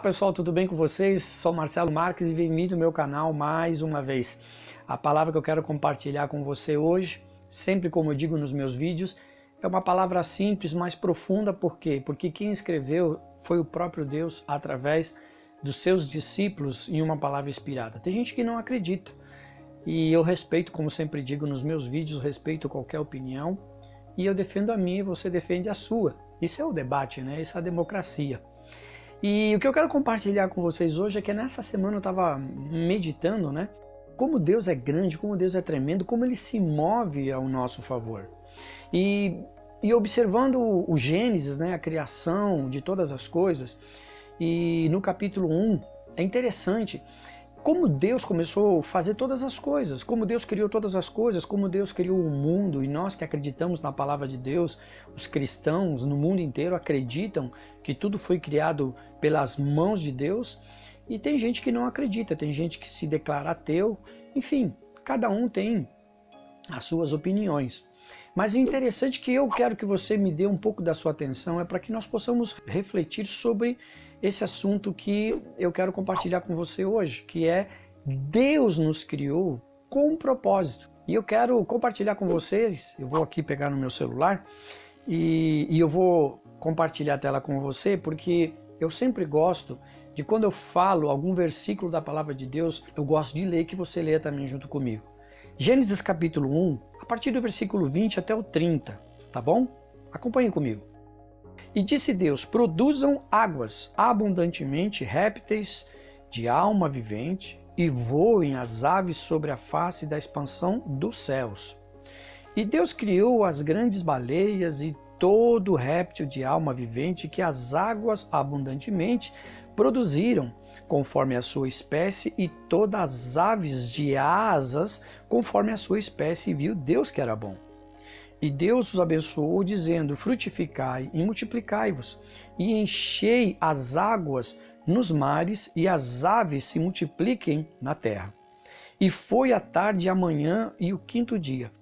pessoal, tudo bem com vocês? Sou Marcelo Marques e bem-vindo ao meu canal mais uma vez. A palavra que eu quero compartilhar com você hoje, sempre como eu digo nos meus vídeos, é uma palavra simples, mas profunda. Por quê? Porque quem escreveu foi o próprio Deus através dos seus discípulos em uma palavra inspirada. Tem gente que não acredita e eu respeito, como sempre digo nos meus vídeos, respeito qualquer opinião e eu defendo a minha e você defende a sua. Isso é o debate, né? Isso é a democracia. E o que eu quero compartilhar com vocês hoje é que nessa semana eu estava meditando, né? Como Deus é grande, como Deus é tremendo, como Ele se move ao nosso favor. E observando o Gênesis, né? A criação de todas as coisas, e no capítulo 1, é interessante como Deus começou a fazer todas as coisas, como Deus criou todas as coisas, como Deus criou o mundo. E nós que acreditamos na palavra de Deus, os cristãos no mundo inteiro acreditam que tudo foi criado pelas mãos de Deus. E tem gente que não acredita, tem gente que se declara ateu. Enfim, cada um tem as suas opiniões. Mas é interessante que eu quero que você me dê um pouco da sua atenção, é para que nós possamos refletir sobre esse assunto que eu quero compartilhar com você hoje, que é Deus nos criou com um propósito. E eu quero compartilhar com vocês, eu vou aqui pegar no meu celular e eu vou compartilhar a tela com você, porque eu sempre gosto de, quando eu falo algum versículo da palavra de Deus, eu gosto de ler, que você leia também junto comigo. Gênesis capítulo 1, a partir do versículo 20 até o 30, tá bom? Acompanhem comigo. E disse Deus: produzam águas abundantemente répteis de alma vivente, e voem as aves sobre a face da expansão dos céus. E Deus criou as grandes baleias e todo réptil de alma vivente que as águas abundantemente produziram, conforme a sua espécie, e todas as aves de asas, conforme a sua espécie, e viu Deus que era bom. E Deus os abençoou, dizendo: frutificai e multiplicai-vos, e enchei as águas nos mares, e as aves se multipliquem na terra. E foi a tarde e a manhã e o quinto dia.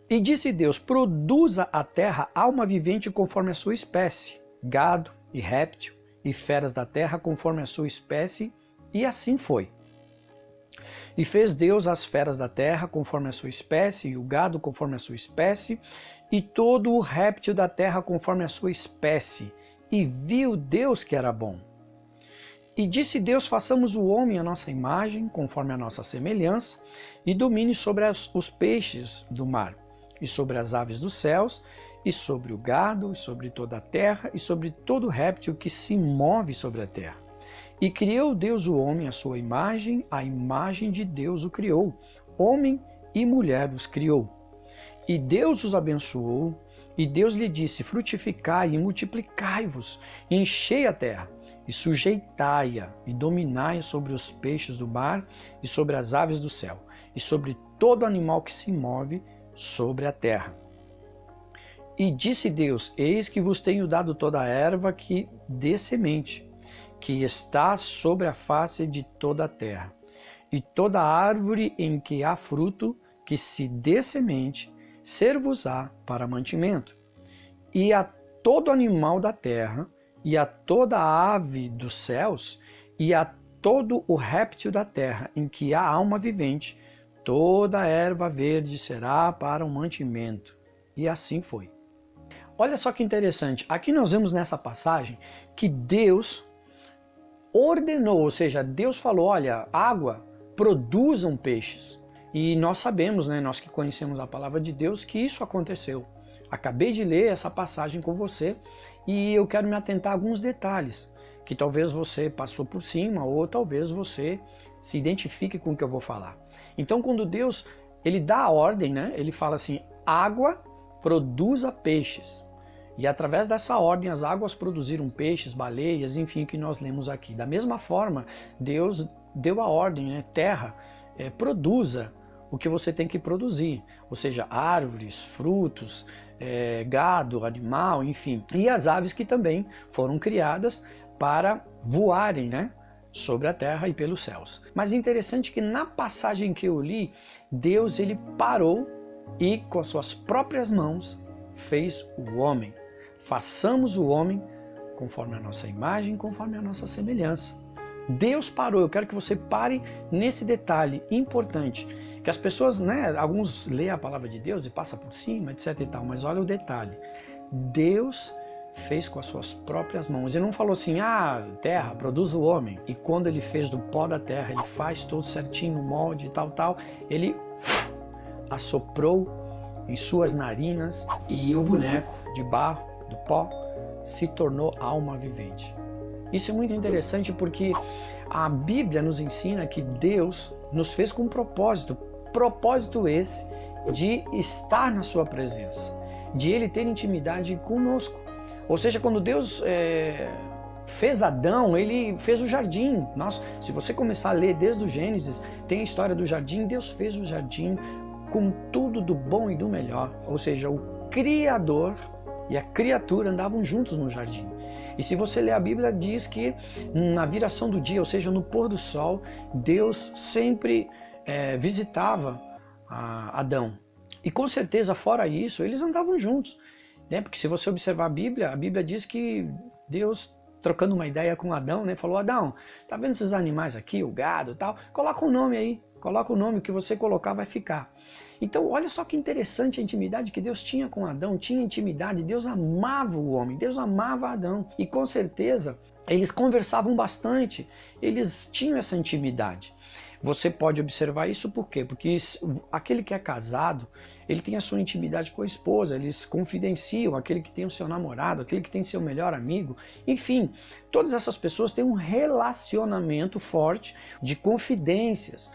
E disse Deus: produza a terra alma vivente conforme a sua espécie, gado e réptil, e feras da terra conforme a sua espécie, e assim foi. E fez Deus as feras da terra conforme a sua espécie, e o gado conforme a sua espécie, e todo o réptil da terra conforme a sua espécie. E viu Deus que era bom. E disse Deus: façamos o homem à nossa imagem, conforme a nossa semelhança, e domine sobre os peixes do mar, e sobre as aves dos céus, e sobre o gado, e sobre toda a terra, e sobre todo réptil que se move sobre a terra. E criou Deus o homem à sua imagem, a imagem de Deus o criou, homem e mulher os criou. E Deus os abençoou, e Deus lhe disse: frutificai e multiplicai-vos, e enchei a terra, e sujeitai-a, e dominai sobre os peixes do mar, e sobre as aves do céu, e sobre todo animal que se move sobre a terra. E disse Deus: eis que vos tenho dado toda a erva que dê semente, que está sobre a face de toda a terra, e toda árvore em que há fruto, que se dê semente, ser-vos-á para mantimento. E a todo animal da terra, e a toda ave dos céus, e a todo o réptil da terra, em que há alma vivente, toda erva verde será para o mantimento. E assim foi. Olha só que interessante, aqui nós vemos nessa passagem que Deus ordenou, ou seja, Deus falou: olha, água, produzam peixes. E nós sabemos, né, nós que conhecemos a palavra de Deus, que isso aconteceu. Acabei de ler essa passagem com você e eu quero me atentar a alguns detalhes que talvez você passou por cima, ou talvez você se identifique com o que eu vou falar. Então, quando Deus ele dá a ordem, né, ele fala assim: água, produza peixes. E através dessa ordem as águas produziram peixes, baleias, enfim, o que nós lemos aqui. Da mesma forma, Deus deu a ordem, né? Terra, produza o que você tem que produzir. Ou seja, árvores, frutos, gado, animal, enfim. E as aves que também foram criadas para voarem, né? Sobre a terra e pelos céus. Mas é interessante que na passagem que eu li, Deus ele parou e com as suas próprias mãos fez o homem. Façamos o homem conforme a nossa imagem, conforme a nossa semelhança. Deus parou. Eu quero que você pare nesse detalhe importante. Que as pessoas, né, alguns lêem a palavra de Deus e passam por cima, etc e tal, mas olha o detalhe. Deus fez com as suas próprias mãos. Ele não falou assim, terra, produz o homem. E quando ele fez do pó da terra, ele faz tudo certinho no molde e tal, ele assoprou em suas narinas e o boneco de barro, do pó, se tornou alma vivente. Isso é muito interessante porque a Bíblia nos ensina que Deus nos fez com um propósito esse de estar na sua presença, de Ele ter intimidade conosco. Ou seja, quando Deus fez Adão, Ele fez o jardim. Nossa, se você começar a ler desde o Gênesis, tem a história do jardim. Deus fez o jardim com tudo do bom e do melhor. Ou seja, o Criador e a criatura andavam juntos no jardim. E se você ler a Bíblia, diz que na viração do dia, ou seja, no pôr do sol, Deus sempre visitava Adão. E com certeza, fora isso, eles andavam juntos. Né? Porque se você observar a Bíblia diz que Deus, trocando uma ideia com Adão, né, falou, Adão, tá vendo esses animais aqui, o gado e tal? Coloca um nome aí, coloca o nome que você colocar vai ficar. Então olha só que interessante a intimidade que Deus tinha com Adão, tinha intimidade, Deus amava o homem, Deus amava Adão. E com certeza eles conversavam bastante, eles tinham essa intimidade. Você pode observar isso por quê? Porque aquele que é casado, ele tem a sua intimidade com a esposa, eles confidenciam, aquele que tem o seu namorado, aquele que tem seu melhor amigo, enfim, todas essas pessoas têm um relacionamento forte de confidências.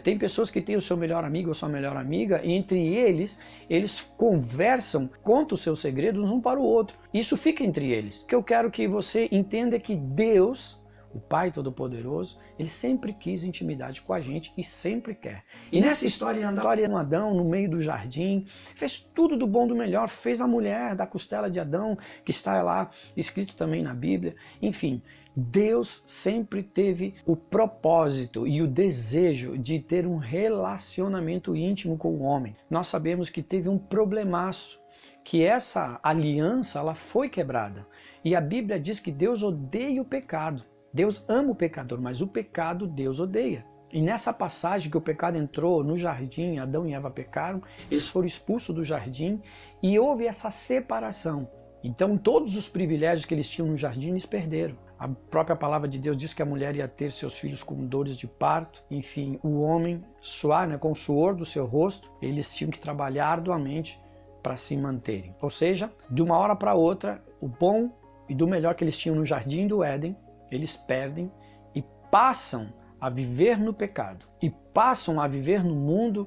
Tem pessoas que têm o seu melhor amigo ou sua melhor amiga, e entre eles conversam, contam os seus segredos um para o outro. Isso fica entre eles. O que eu quero que você entenda é que Deus, o Pai Todo-Poderoso, Ele sempre quis intimidade com a gente e sempre quer. E nessa história, Adão, no meio do jardim, fez tudo do bom do melhor, fez a mulher da costela de Adão, que está lá escrito também na Bíblia. Enfim, Deus sempre teve o propósito e o desejo de ter um relacionamento íntimo com o homem. Nós sabemos que teve um problemaço, que essa aliança ela foi quebrada. E a Bíblia diz que Deus odeia o pecado. Deus ama o pecador, mas o pecado Deus odeia. E nessa passagem que o pecado entrou no jardim, Adão e Eva pecaram, eles foram expulsos do jardim e houve essa separação. Então todos os privilégios que eles tinham no jardim eles perderam. A própria palavra de Deus diz que a mulher ia ter seus filhos com dores de parto. Enfim, o homem suar, com o suor do seu rosto, eles tinham que trabalhar arduamente para se manterem. Ou seja, de uma hora para outra, o bom e do melhor que eles tinham no jardim do Éden, eles perdem e passam a viver no pecado. E passam a viver no mundo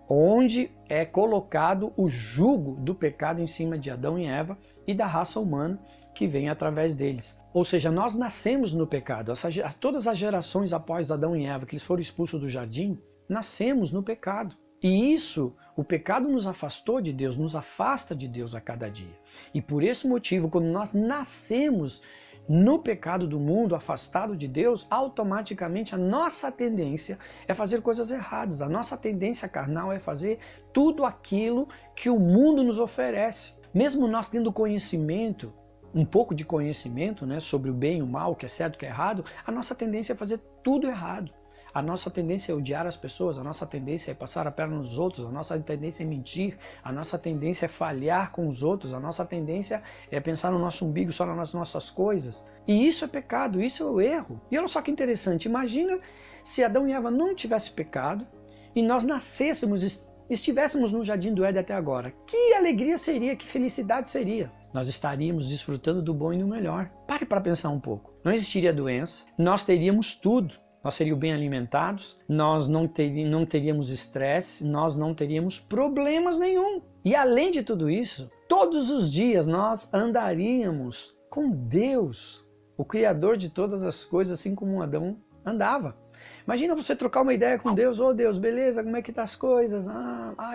onde é colocado o jugo do pecado em cima de Adão e Eva e da raça humana que vem através deles. Ou seja, nós nascemos no pecado. Todas as gerações após Adão e Eva, que eles foram expulsos do jardim, nascemos no pecado. E isso, o pecado nos afastou de Deus, nos afasta de Deus a cada dia. E por esse motivo, quando nós nascemos no pecado do mundo, afastado de Deus, automaticamente a nossa tendência é fazer coisas erradas. A nossa tendência carnal é fazer tudo aquilo que o mundo nos oferece. Mesmo nós tendo conhecimento, um pouco de conhecimento, sobre o bem e o mal, o que é certo e o que é errado, a nossa tendência é fazer tudo errado. A nossa tendência é odiar as pessoas, a nossa tendência é passar a perna nos outros, a nossa tendência é mentir, a nossa tendência é falhar com os outros, a nossa tendência é pensar no nosso umbigo, só nas nossas coisas. E isso é pecado, isso é o erro. E olha só que interessante, imagina se Adão e Eva não tivessem pecado e nós nascêssemos, estivéssemos no jardim do Éden até agora. Que alegria seria, que felicidade seria. Nós estaríamos desfrutando do bom e do melhor. Pare para pensar um pouco. Não existiria doença, nós teríamos tudo. Nós seríamos bem alimentados, nós não teríamos estresse, nós não teríamos problemas nenhum. E além de tudo isso, todos os dias nós andaríamos com Deus, o Criador de todas as coisas, assim como Adão andava. Imagina você trocar uma ideia com Deus, Deus, beleza, como é que tá as coisas?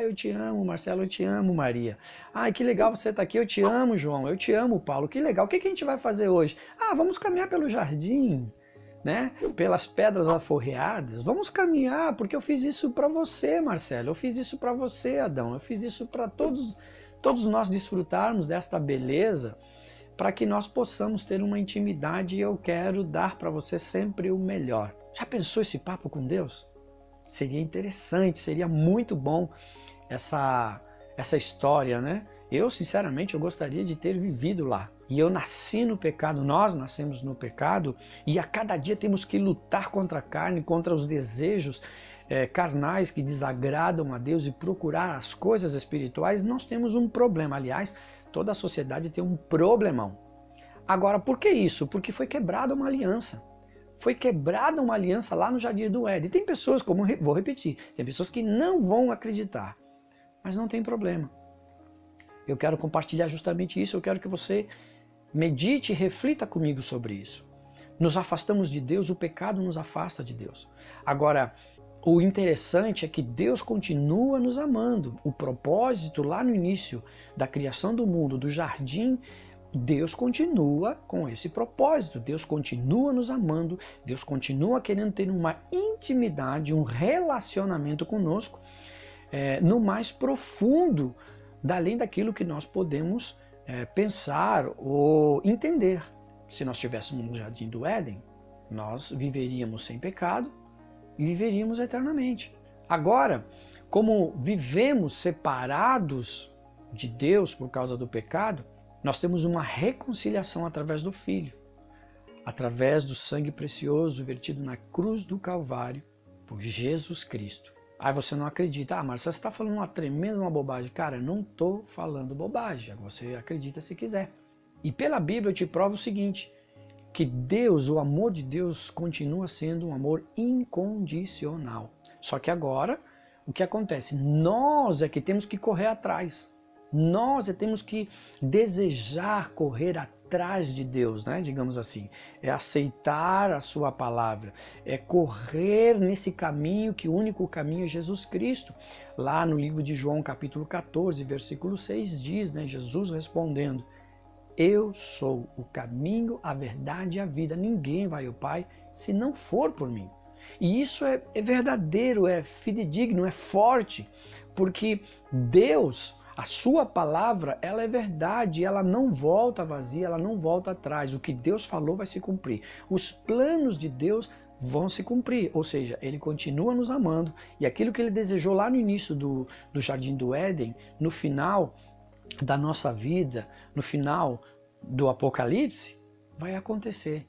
Eu te amo, Marcelo, eu te amo, Maria. Que legal você tá aqui, eu te amo, João, eu te amo, Paulo, que legal. O que a gente vai fazer hoje? Vamos caminhar pelo jardim. Pelas pedras aforreadas, vamos caminhar, porque eu fiz isso para você, Marcelo, eu fiz isso para você, Adão, eu fiz isso para todos nós desfrutarmos desta beleza, para que nós possamos ter uma intimidade e eu quero dar para você sempre o melhor. Já pensou esse papo com Deus? Seria interessante, seria muito bom essa história, né? Eu, sinceramente, eu gostaria de ter vivido lá. E eu nasci no pecado, nós nascemos no pecado e a cada dia temos que lutar contra a carne, contra os desejos carnais que desagradam a Deus e procurar as coisas espirituais. Nós temos um problema, aliás, toda a sociedade tem um problemão. Agora, por que isso? Porque foi quebrada uma aliança. Foi quebrada uma aliança lá no Jardim do Éden. Tem pessoas, vou repetir, tem pessoas que não vão acreditar, mas não tem problema. Eu quero compartilhar justamente isso, eu quero que você medite e reflita comigo sobre isso. Nos afastamos de Deus, o pecado nos afasta de Deus. Agora, o interessante é que Deus continua nos amando. O propósito lá no início da criação do mundo, do jardim, Deus continua com esse propósito. Deus continua nos amando, Deus continua querendo ter uma intimidade, um relacionamento conosco, no mais profundo, além daquilo que nós podemos pensar ou entender. Se nós estivéssemos no Jardim do Éden, nós viveríamos sem pecado e viveríamos eternamente. Agora, como vivemos separados de Deus por causa do pecado, nós temos uma reconciliação através do Filho, através do sangue precioso vertido na cruz do Calvário por Jesus Cristo. Aí você não acredita, Marcelo, você está falando uma tremenda uma bobagem. Cara, eu não estou falando bobagem, você acredita se quiser. E pela Bíblia eu te provo o seguinte, que Deus, o amor de Deus continua sendo um amor incondicional. Só que agora, o que acontece? Nós é que temos que correr atrás. Nós temos que desejar correr atrás de Deus, né? Digamos assim. É aceitar a sua palavra. É correr nesse caminho, que o único caminho é Jesus Cristo. Lá no livro de João, capítulo 14, versículo 6, diz, né? Jesus respondendo, eu sou o caminho, a verdade e a vida. Ninguém vai ao Pai se não for por mim. E isso é verdadeiro, é fidedigno, é forte, porque Deus, a sua palavra, ela é verdade, ela não volta vazia, ela não volta atrás. O que Deus falou vai se cumprir. Os planos de Deus vão se cumprir, ou seja, Ele continua nos amando e aquilo que Ele desejou lá no início do Jardim do Éden, no final da nossa vida, no final do Apocalipse, vai acontecer.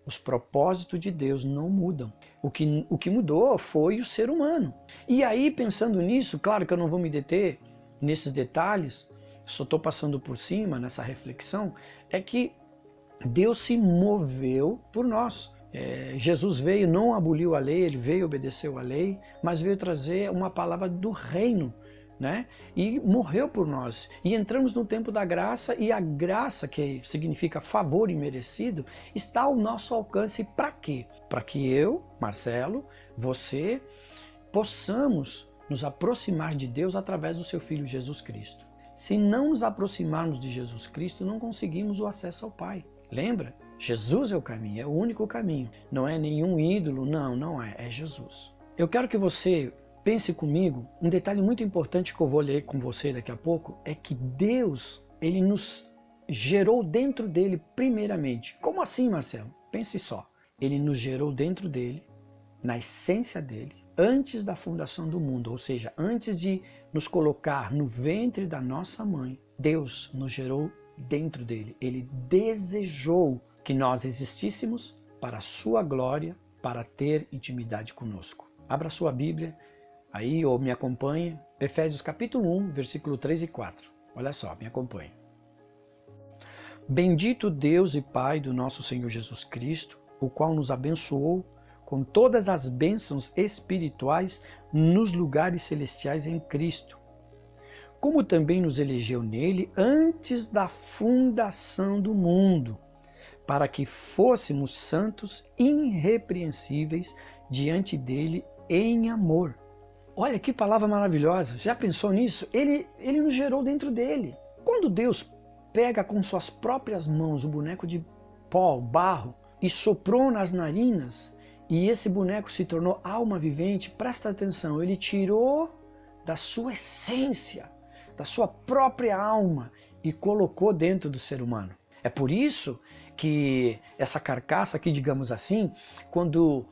Os propósitos de Deus não mudam. O que mudou foi o ser humano. E aí, pensando nisso, claro que eu não vou me deter nesses detalhes, só estou passando por cima nessa reflexão, é que Deus se moveu por nós. Jesus veio, não aboliu a lei, Ele veio, obedeceu a lei, mas veio trazer uma palavra do reino, né? E morreu por nós. E entramos no tempo da graça, e a graça, que significa favor imerecido, está ao nosso alcance. Para quê? Para que eu, Marcelo, você, possamos nos aproximar de Deus através do seu Filho Jesus Cristo. Se não nos aproximarmos de Jesus Cristo, não conseguimos o acesso ao Pai. Lembra? Jesus é o caminho, é o único caminho. Não é nenhum ídolo, não é, é Jesus. Eu quero que você pense comigo, um detalhe muito importante que eu vou ler com você daqui a pouco, é que Deus, Ele nos gerou dentro dele primeiramente. Como assim, Marcelo? Pense só. Ele nos gerou dentro dele, na essência dele, antes da fundação do mundo, ou seja, antes de nos colocar no ventre da nossa mãe, Deus nos gerou dentro dele. Ele desejou que nós existíssemos para a sua glória, para ter intimidade conosco. Abra sua Bíblia aí, ou me acompanhe, Efésios capítulo 1, versículo 3 e 4. Olha só, me acompanhe. Bendito Deus e Pai do nosso Senhor Jesus Cristo, o qual nos abençoou com todas as bênçãos espirituais nos lugares celestiais em Cristo, como também nos elegeu nele antes da fundação do mundo, para que fôssemos santos irrepreensíveis diante dele em amor. Olha que palavra maravilhosa, já pensou nisso? Ele nos gerou dentro dele. Quando Deus pega com suas próprias mãos o boneco de pó, barro, e soprou nas narinas, e esse boneco se tornou alma vivente, presta atenção, ele tirou da sua essência, da sua própria alma, e colocou dentro do ser humano. É por isso que essa carcaça aqui, digamos assim, quando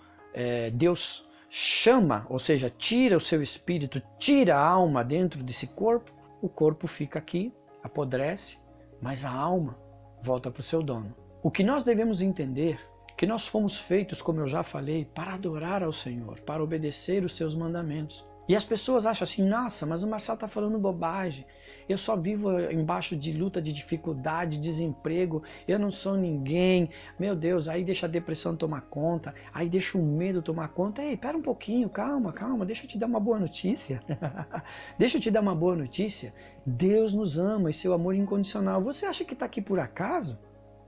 Deus chama, ou seja, tira o seu espírito, tira a alma dentro desse corpo, o corpo fica aqui, apodrece, mas a alma volta para o seu dono. O que nós devemos entender é que nós fomos feitos, como eu já falei, para adorar ao Senhor, para obedecer os seus mandamentos. E as pessoas acham assim, nossa, mas o Marcelo está falando bobagem, eu só vivo embaixo de luta, de dificuldade, desemprego, eu não sou ninguém, meu Deus, aí deixa a depressão tomar conta, aí deixa o medo tomar conta. Ei, pera um pouquinho, calma, deixa eu te dar uma boa notícia, deixa eu te dar uma boa notícia, Deus nos ama e seu amor incondicional. Você acha que está aqui por acaso?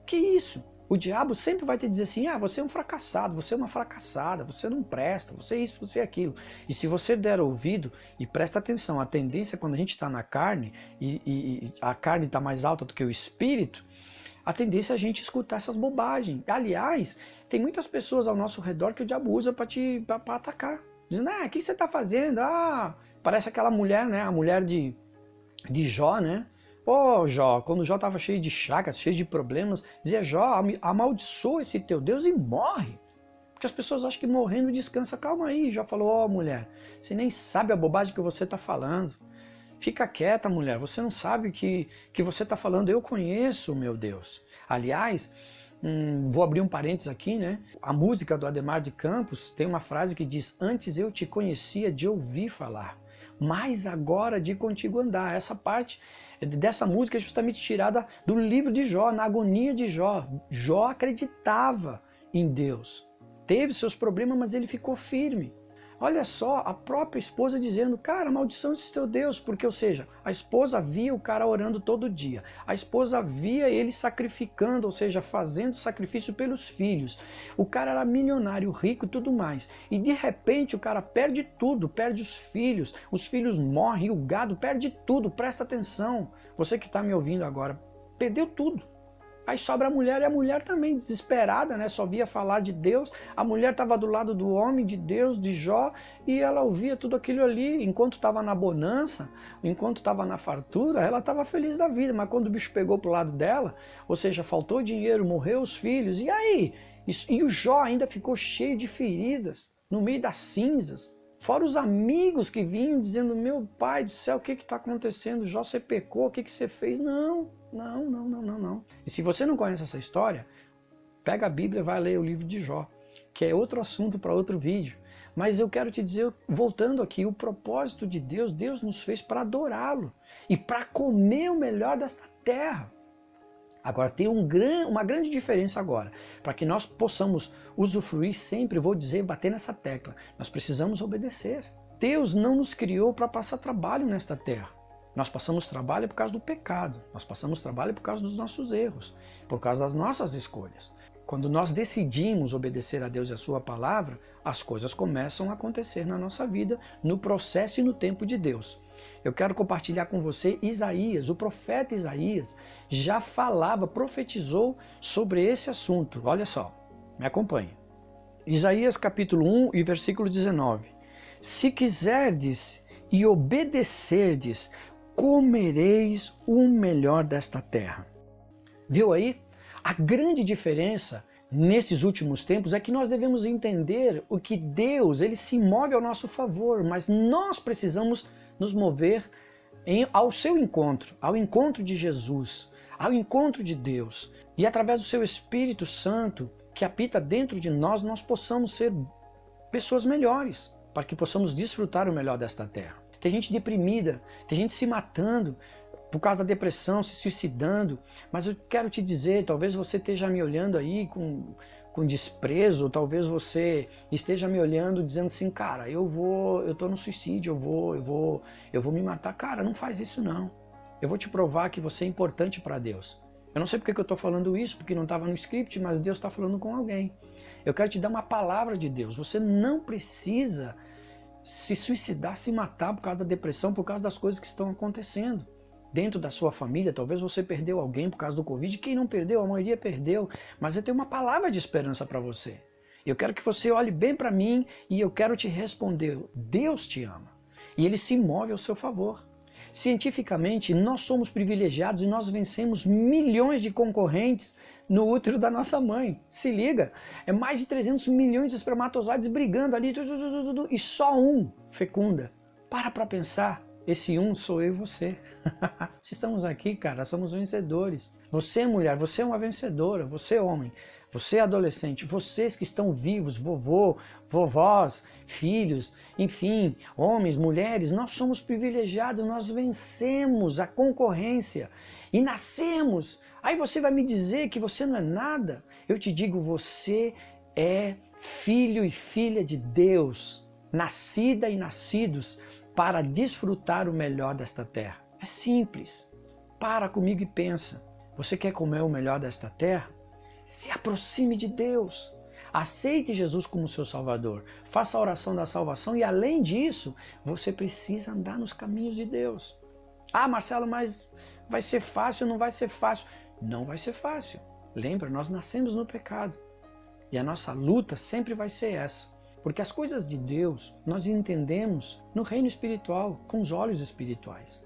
Que isso? O diabo sempre vai te dizer assim, você é um fracassado, você é uma fracassada, você não presta, você é isso, você é aquilo. E se você der ouvido e presta atenção, a tendência quando a gente está na carne e a carne está mais alta do que o espírito, a tendência é a gente escutar essas bobagens. Aliás, tem muitas pessoas ao nosso redor que o diabo usa para atacar. Dizendo, o que você está fazendo? Parece aquela mulher, né? A mulher de Jó, né? Jó, quando Jó estava cheio de chagas, cheio de problemas, dizia, Jó, amaldiçoa esse teu Deus e morre. Porque as pessoas acham que morrendo descansa. Calma aí, Jó falou, mulher, você nem sabe a bobagem que você está falando. Fica quieta, mulher, você não sabe que você está falando, eu conheço o meu Deus. Aliás, vou abrir um parênteses aqui, né? A música do Adhemar de Campos tem uma frase que diz, antes eu te conhecia de ouvir falar, mas agora de contigo andar. Essa parte dessa música é justamente tirada do livro de Jó, na agonia de Jó. Jó acreditava em Deus. Teve seus problemas, mas ele ficou firme. Olha só, a própria esposa dizendo, cara, maldição desse teu Deus, porque, ou seja, a esposa via o cara orando todo dia, a esposa via ele sacrificando, ou seja, fazendo sacrifício pelos filhos. O cara era milionário, rico e tudo mais, e de repente o cara perde tudo, perde os filhos morrem, o gado perde tudo, presta atenção, você que está me ouvindo agora, perdeu tudo. Aí sobra a mulher, e a mulher também desesperada, né? Só via falar de Deus. A mulher estava do lado do homem, de Deus, de Jó, e ela ouvia tudo aquilo ali. Enquanto estava na bonança, enquanto estava na fartura, ela estava feliz da vida. Mas quando o bicho pegou pro lado dela, ou seja, faltou dinheiro, morreu os filhos, e aí? E o Jó ainda ficou cheio de feridas, no meio das cinzas. Fora os amigos que vinham dizendo, meu pai do céu, o que está acontecendo? Jó, você pecou, o que você fez? Não. E se você não conhece essa história, pega a Bíblia e vai ler o livro de Jó, que é outro assunto para outro vídeo. Mas eu quero te dizer, voltando aqui, o propósito de Deus, Deus nos fez para adorá-lo e para comer o melhor desta terra. Agora tem uma grande diferença agora, para que nós possamos usufruir sempre, vou dizer, bater nessa tecla, nós precisamos obedecer. Deus não nos criou para passar trabalho nesta terra. Nós passamos trabalho por causa do pecado, nós passamos trabalho por causa dos nossos erros, por causa das nossas escolhas. Quando nós decidimos obedecer a Deus e a sua palavra, as coisas começam a acontecer na nossa vida, no processo e no tempo de Deus. Eu quero compartilhar com você Isaías, o profeta Isaías já falava, profetizou sobre esse assunto. Olha só, me acompanhe. Isaías capítulo 1 e versículo 19. Se quiserdes e obedecerdes, comereis o melhor desta terra. Viu aí? A grande diferença nesses últimos tempos é que nós devemos entender o que Deus, ele se move ao nosso favor, mas nós precisamos nos mover ao seu encontro, ao encontro de Jesus, ao encontro de Deus. E através do seu Espírito Santo, que habita dentro de nós, nós possamos ser pessoas melhores, para que possamos desfrutar o melhor desta terra. Tem gente deprimida, tem gente se matando por causa da depressão, se suicidando, mas eu quero te dizer, talvez você esteja me olhando aí com desprezo, talvez você esteja me olhando dizendo assim, cara, eu tô no suicídio, eu vou me matar. Cara, não faz isso não. Eu vou te provar que você é importante para Deus. Eu não sei porque que eu estou falando isso, porque não estava no script, mas Deus está falando com alguém. Eu quero te dar uma palavra de Deus. Você não precisa se suicidar, se matar por causa da depressão, por causa das coisas que estão acontecendo. Dentro da sua família, talvez você perdeu alguém por causa do Covid. Quem não perdeu, a maioria perdeu. Mas eu tenho uma palavra de esperança para você. Eu quero que você olhe bem para mim e eu quero te responder. Deus te ama. E Ele se move ao seu favor. Cientificamente, nós somos privilegiados e nós vencemos milhões de concorrentes no útero da nossa mãe. Se liga, é mais de 300 milhões de espermatozoides brigando ali e só um fecunda. Para pensar, esse um sou eu e você. Se estamos aqui, cara, somos vencedores. Você, mulher, você é uma vencedora. Você, homem, você, adolescente, vocês que estão vivos, vovô, vovós, filhos, enfim, homens, mulheres, nós somos privilegiados, nós vencemos a concorrência e nascemos. Aí você vai me dizer que você não é nada? Eu te digo, você é filho e filha de Deus, nascida e nascidos para desfrutar o melhor desta terra. É simples. Para comigo e pensa. Você quer comer o melhor desta terra? Se aproxime de Deus. Aceite Jesus como seu Salvador. Faça a oração da salvação e, além disso, você precisa andar nos caminhos de Deus. Ah, Marcelo, mas vai ser fácil ou não vai ser fácil? Não vai ser fácil. Lembra, nós nascemos no pecado. E a nossa luta sempre vai ser essa. Porque as coisas de Deus nós entendemos no reino espiritual, com os olhos espirituais.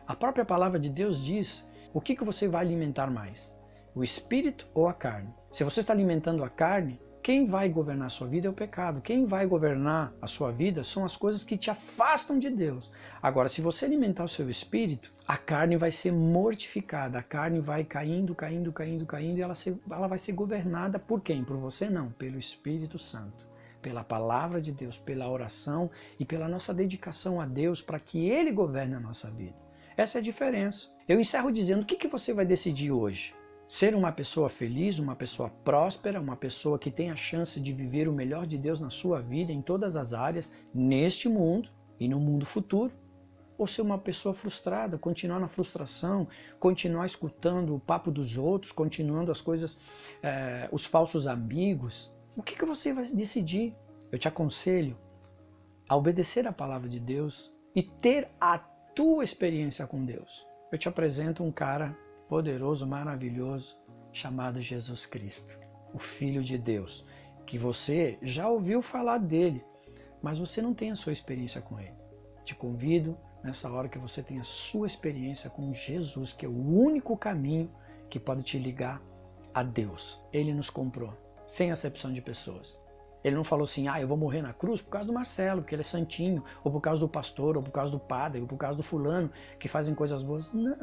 A própria palavra de Deus diz o que você vai alimentar mais, o espírito ou a carne. Se você está alimentando a carne, quem vai governar a sua vida é o pecado. Quem vai governar a sua vida são as coisas que te afastam de Deus. Agora, se você alimentar o seu espírito, a carne vai ser mortificada, a carne vai caindo e ela vai ser governada por quem? Por você não, pelo Espírito Santo. Pela palavra de Deus, pela oração e pela nossa dedicação a Deus para que Ele governe a nossa vida. Essa é a diferença. Eu encerro dizendo, o que você vai decidir hoje? Ser uma pessoa feliz, uma pessoa próspera, uma pessoa que tem a chance de viver o melhor de Deus na sua vida, em todas as áreas, neste mundo e no mundo futuro? Ou ser uma pessoa frustrada, continuar na frustração, continuar escutando o papo dos outros, continuando as coisas, os falsos amigos? O que você vai decidir? Eu te aconselho a obedecer a palavra de Deus e ter a tua experiência com Deus. Eu te apresento um cara poderoso, maravilhoso, chamado Jesus Cristo, o Filho de Deus, que você já ouviu falar dele, mas você não tem a sua experiência com ele. Te convido nessa hora que você tenha a sua experiência com Jesus, que é o único caminho que pode te ligar a Deus. Ele nos comprou, sem acepção de pessoas. Ele não falou assim, eu vou morrer na cruz por causa do Marcelo, porque ele é santinho, ou por causa do pastor, ou por causa do padre, ou por causa do fulano, que fazem coisas boas. Não.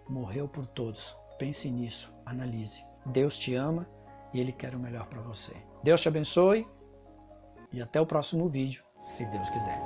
Morreu por todos. Pense nisso, analise. Deus te ama e Ele quer o melhor para você. Deus te abençoe e até o próximo vídeo, se Deus quiser.